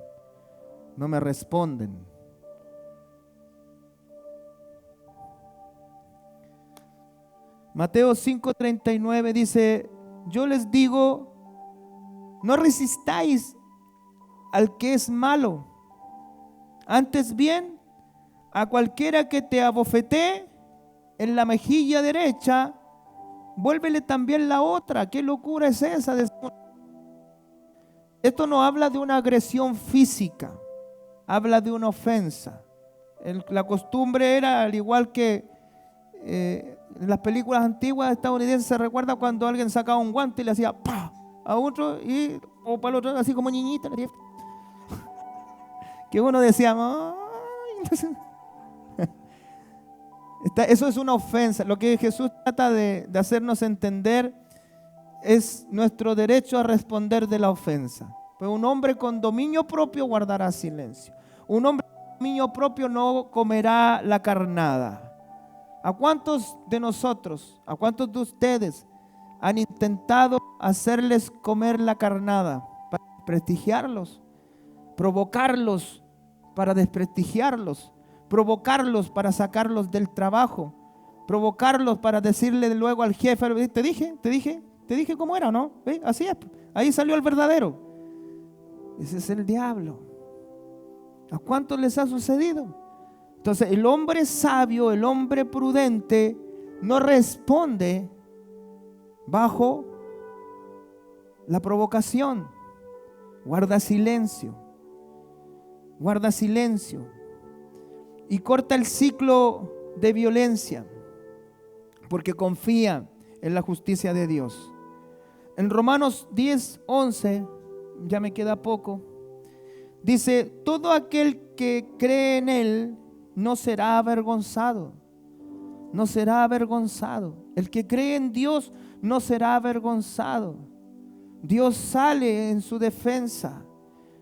no me responden. Mateo 5:39 dice: yo les digo, no resistáis al que es malo, antes bien, a cualquiera que te abofetee en la mejilla derecha, vuélvele también la otra. ¿Qué locura es esa? Esto no habla de una agresión física, habla de una ofensa. La costumbre era, al igual que en las películas antiguas estadounidenses, se recuerda cuando alguien sacaba un guante y le hacía ¡pah! A otro, o para el otro, así como niñita, que uno decía ¡ay! Eso es una ofensa. Lo que Jesús trata de hacernos entender es nuestro derecho a responder de la ofensa. Pues un hombre con dominio propio guardará silencio. Un hombre con dominio propio no comerá la carnada. ¿A cuántos de nosotros, a cuántos de ustedes han intentado hacerles comer la carnada para desprestigiarlos, provocarlos para desprestigiarlos, provocarlos para sacarlos del trabajo, provocarlos para decirle luego al jefe: te dije cómo era, ¿no? ¿Ve? Así es, ahí salió el verdadero. Ese es el diablo. ¿A cuántos les ha sucedido? Entonces el hombre sabio, el hombre prudente, no responde bajo la provocación. Guarda silencio. Guarda silencio. Y corta el ciclo de violencia, porque confía en la justicia de Dios. En Romanos 10:11, ya me queda poco, dice: todo aquel que cree en Él no será avergonzado. No será avergonzado. El que cree en Dios no será avergonzado. Dios sale en su defensa.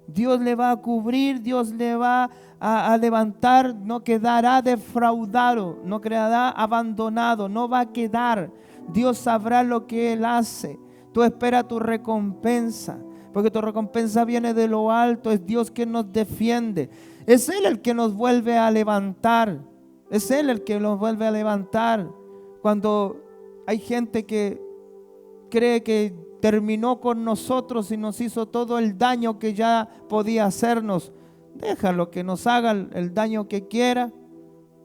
Dios le va a cubrir, Dios le va a levantar, no quedará defraudado, no quedará abandonado, no va a quedar. Dios sabrá lo que Él hace. Tú espera tu recompensa, porque tu recompensa viene de lo alto. Es Dios quien nos defiende. Es Él el que nos vuelve a levantar. Es Él el que nos vuelve a levantar. Cuando hay gente que cree que terminó con nosotros y nos hizo todo el daño que ya podía hacernos, déjalo que nos haga el daño que quiera.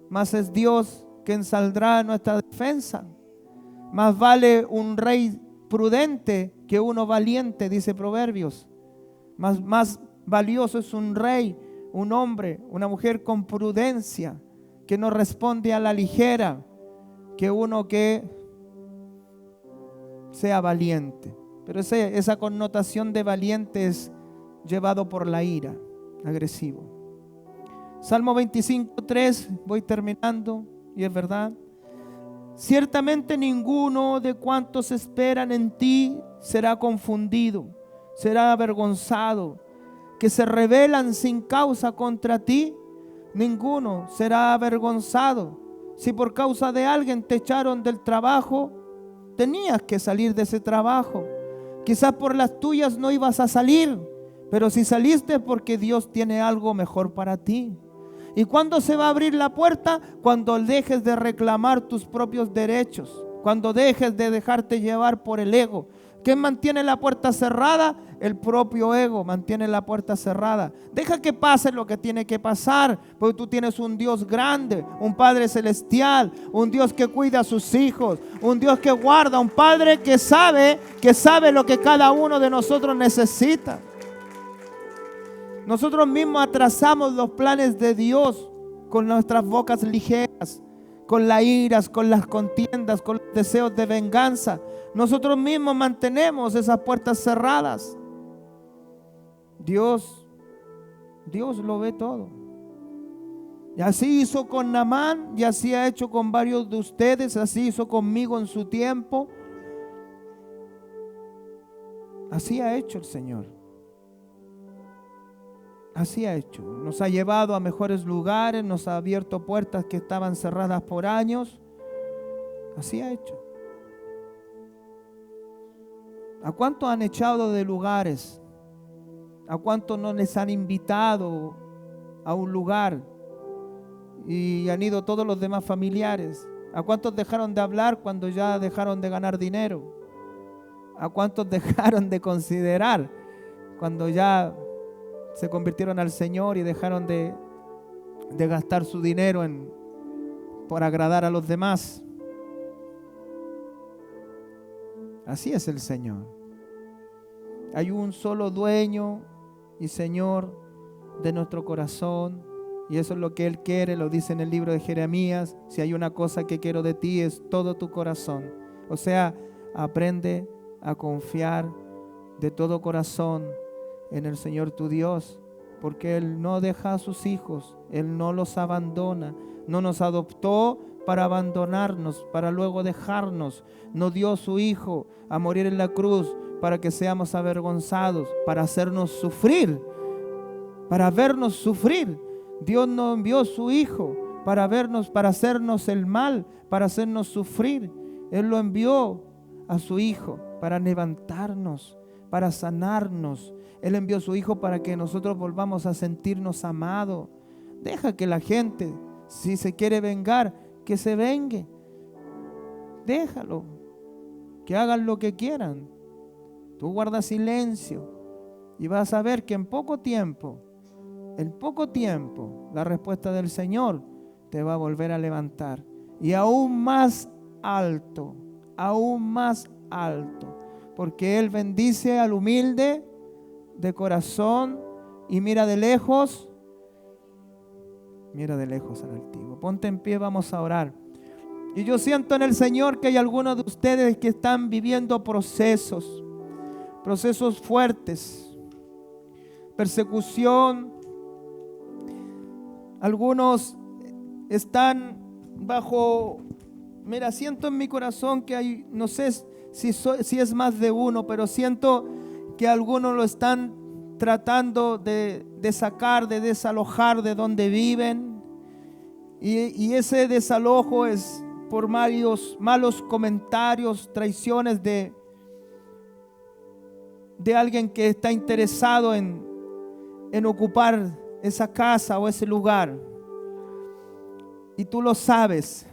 Más es Dios quien saldrá en nuestra defensa. Más vale un rey prudente que uno valiente, dice Proverbios. Más valioso es un rey, un hombre, una mujer con prudencia, que no responde a la ligera, que uno que sea valiente. Pero esa connotación de valiente es llevado por la ira, agresivo. Salmo 25:3, voy terminando, y es verdad: ciertamente ninguno de cuantos esperan en ti será confundido, será avergonzado. Que se rebelan sin causa contra ti, ninguno será avergonzado. Si por causa de alguien te echaron del trabajo, tenías que salir de ese trabajo. Quizás por las tuyas no ibas a salir, pero si saliste es porque Dios tiene algo mejor para ti. ¿Y cuándo se va a abrir la puerta? Cuando dejes de reclamar tus propios derechos, cuando dejes de dejarte llevar por el ego. ¿Quién mantiene la puerta cerrada? el propio ego mantiene la puerta cerrada. Deja que pase lo que tiene que pasar, porque tú tienes un Dios grande, un Padre celestial, un Dios que cuida a sus hijos, un Dios que guarda, un Padre que sabe lo que cada uno de nosotros necesita. Nosotros mismos atrasamos los planes de Dios con nuestras bocas ligeras, con las iras, con las contiendas, con los deseos de venganza. Nosotros mismos mantenemos esas puertas cerradas. Dios lo ve todo. Y así hizo con Naamán, y así ha hecho con varios de ustedes, así hizo conmigo en su tiempo. Así ha hecho el Señor. Así ha hecho. Nos ha llevado a mejores lugares, nos ha abierto puertas que estaban cerradas por años. Así ha hecho. ¿A cuántos han echado de lugares? ¿A cuántos no les han invitado a un lugar y han ido todos los demás familiares? ¿A cuántos dejaron de hablar cuando ya dejaron de ganar dinero? ¿A cuántos dejaron de considerar cuando ya se convirtieron al Señor y dejaron de gastar su dinero por agradar a los demás? Así es el Señor. Hay un solo dueño y Señor de nuestro corazón, y eso es lo que Él quiere, lo dice en el libro de Jeremías: si hay una cosa que quiero de ti es todo tu corazón. O sea, aprende a confiar de todo corazón en el Señor tu Dios, porque Él no deja a sus hijos, Él no los abandona, no nos adoptó para abandonarnos, para luego dejarnos. No dio a su Hijo a morir en la cruz para que seamos avergonzados, para hacernos sufrir, para vernos sufrir. Dios no envió a su Hijo para hacernos el mal, para hacernos sufrir. Él lo envió a su Hijo para levantarnos, para sanarnos. Él envió a su Hijo para que nosotros volvamos a sentirnos amados. Deja que la gente, si se quiere vengar, que se vengue. Déjalo, que hagan lo que quieran. Tú guarda silencio y vas a ver que en poco tiempo, la respuesta del Señor te va a volver a levantar. Y aún más alto, porque Él bendice al humilde de corazón y mira de lejos al altivo. Ponte en pie, vamos a orar. Y yo siento en el Señor que hay algunos de ustedes que están viviendo procesos fuertes, persecución. Algunos están siento en mi corazón que hay, no sé si es más de uno, pero siento que algunos lo están tratando de sacar, de desalojar de donde viven. Y ese desalojo es por varios malos comentarios, traiciones de alguien que está interesado en ocupar esa casa o ese lugar. Y tú lo sabes.